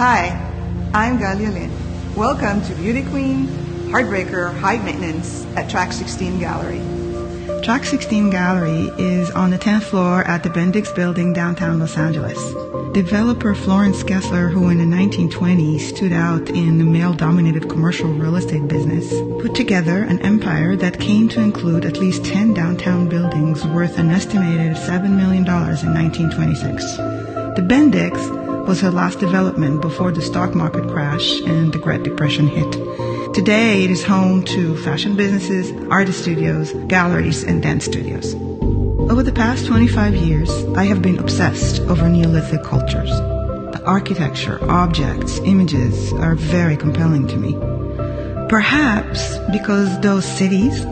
Hi, I'm Galia Linn. Welcome to Beauty Queen, Heartbreaker, High Maintenance at Track 16 Gallery. Track 16 Gallery is on the 10th floor at the Bendix Building, downtown Los Angeles. Developer Florence Kessler, who in the 1920s stood out in the male-dominated commercial real estate business, put together an empire that came to include at least 10 downtown buildings worth an estimated $7 million in 1926. The Bendix was her last development before the stock market crash and the Great Depression hit. Today, it is home to fashion businesses, artist studios, galleries, and dance studios. Over the past 25 years, I have been obsessed over Neolithic cultures. The architecture, objects, images are very compelling to me. Perhaps because those cities,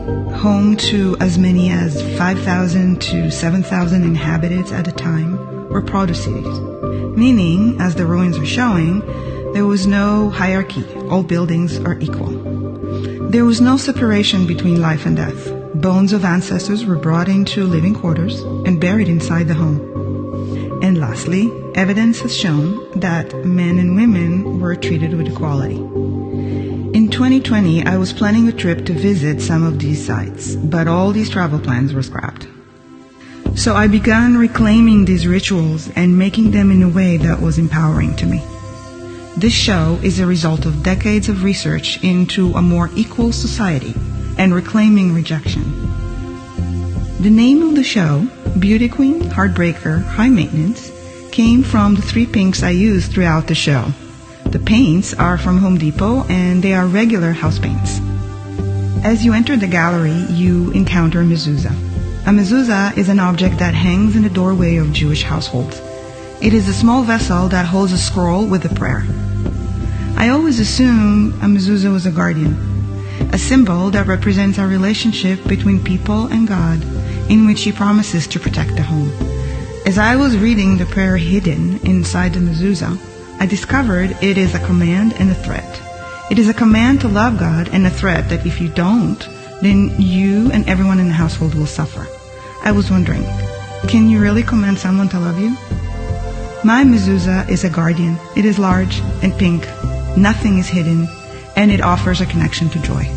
home to as many as 5,000 to 7,000 inhabitants at a time, were produce cities. Meaning, as the ruins are showing, there was no hierarchy. All buildings are equal. There was no separation between life and death. Bones of ancestors were brought into living quarters and buried inside the home. And lastly, evidence has shown that men and women were treated with equality. In 2020, I was planning a trip to visit some of these sites, but all these travel plans were scrapped. So I began reclaiming these rituals and making them in a way that was empowering to me. This show is a result of decades of research into a more equal society and reclaiming rejection. The name of the show, Beauty Queen, Heartbreaker, High Maintenance, came from the 3 pinks I used throughout the show. The paints are from Home Depot and they are regular house paints. As you enter the gallery, you encounter a mezuzah. A mezuzah is an object that hangs in the doorway of Jewish households. It is a small vessel that holds a scroll with a prayer. I always assumed a mezuzah was a guardian, a symbol that represents our relationship between people and God, in which He promises to protect the home. As I was reading the prayer hidden inside the mezuzah, I discovered it is a command and a threat. It is a command to love God and a threat that if you don't, then you and everyone in the household will suffer. I was wondering, can you really command someone to love you? My mezuzah is a guardian. It is large and pink. Nothing is hidden, and it offers a connection to joy.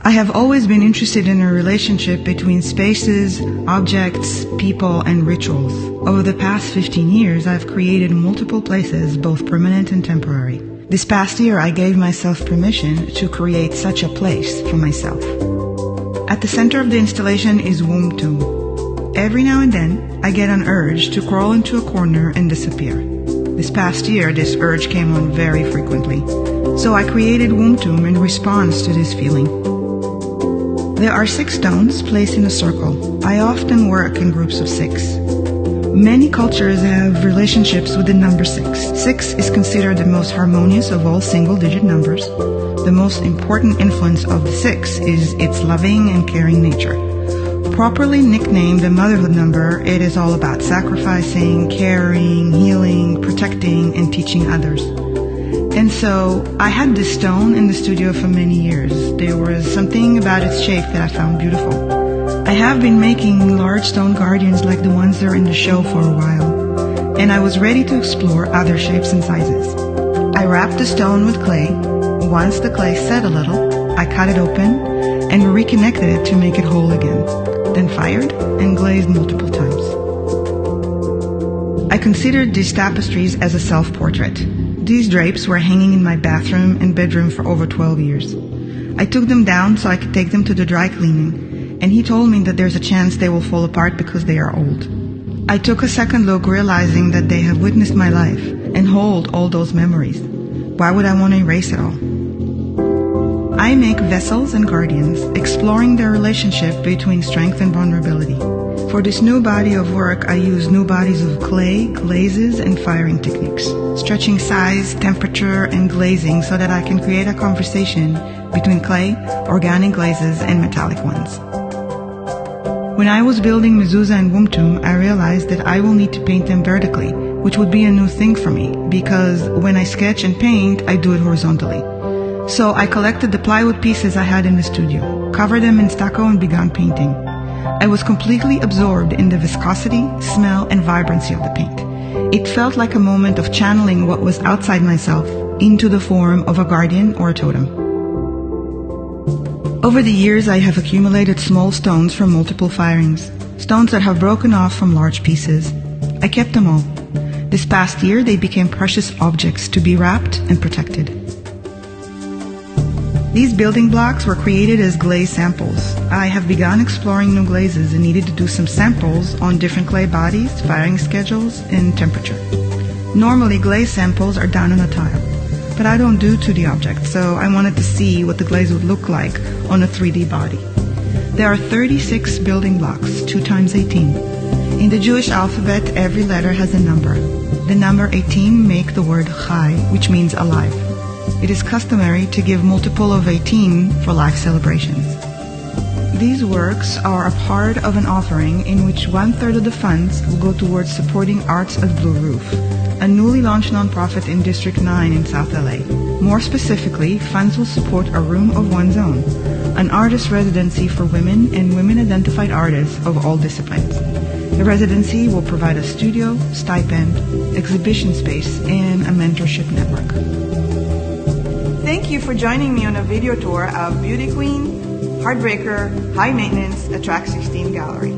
I have always been interested in a relationship between spaces, objects, people, and rituals. Over the past 15 years, I've created multiple places, both permanent and temporary. This past year, I gave myself permission to create such a place for myself. At the center of the installation is Womb Tomb. Every now and then, I get an urge to crawl into a corner and disappear. This past year, this urge came on very frequently. So I created Womb Tomb in response to this feeling. There are 6 stones placed in a circle. I often work in groups of 6. Many cultures have relationships with the number 6. 6 is considered the most harmonious of all single-digit numbers. The most important influence of the 6 is its loving and caring nature. Properly nicknamed the motherhood number, it is all about sacrificing, caring, healing, protecting, and teaching others. And so, I had this stone in the studio for many years. There was something about its shape that I found beautiful. I have been making large stone guardians like the ones that are in the show for a while, and I was ready to explore other shapes and sizes. I wrapped the stone with clay. Once the clay set a little, I cut it open and reconnected it to make it whole again, then fired and glazed multiple times. I considered these tapestries as a self-portrait. These drapes were hanging in my bathroom and bedroom for over 12 years. I took them down so I could take them to the dry cleaning, and he told me that there's a chance they will fall apart because they are old. I took a second look, realizing that they have witnessed my life and hold all those memories. Why would I want to erase it all? I make vessels and guardians, exploring their relationship between strength and vulnerability. For this new body of work, I use new bodies of clay, glazes, and firing techniques, stretching size, temperature, and glazing so that I can create a conversation between clay, organic glazes, and metallic ones. When I was building mezuzah and Womb Tomb, I realized that I will need to paint them vertically, which would be a new thing for me, because when I sketch and paint, I do it horizontally. So I collected the plywood pieces I had in the studio, covered them in stucco, and began painting. I was completely absorbed in the viscosity, smell, and vibrancy of the paint. It felt like a moment of channeling what was outside myself into the form of a guardian or a totem. Over the years, I have accumulated small stones from multiple firings, stones that have broken off from large pieces. I kept them all. This past year, they became precious objects to be wrapped and protected. These building blocks were created as glaze samples. I have begun exploring new glazes and needed to do some samples on different clay bodies, firing schedules, and temperature. Normally, glaze samples are done on a tile, but I don't do 2D objects, so I wanted to see what the glaze would look like on a 3D body. There are 36 building blocks, 2 times 18. In the Jewish alphabet, every letter has a number. The number 18 make the word chai, which means alive. It is customary to give multiple of 18 for life celebrations. These works are a part of an offering in which 1/3 of the funds will go towards supporting Arts at Blue Roof, a newly launched nonprofit in District 9 in South LA. More specifically, funds will support a room of one's own, an artist residency for women and women-identified artists of all disciplines. The residency will provide a studio, stipend, exhibition space, and a mentorship network. Thank you for joining me on a video tour of Beauty Queen, Heartbreaker, High Maintenance at Track 16 Gallery.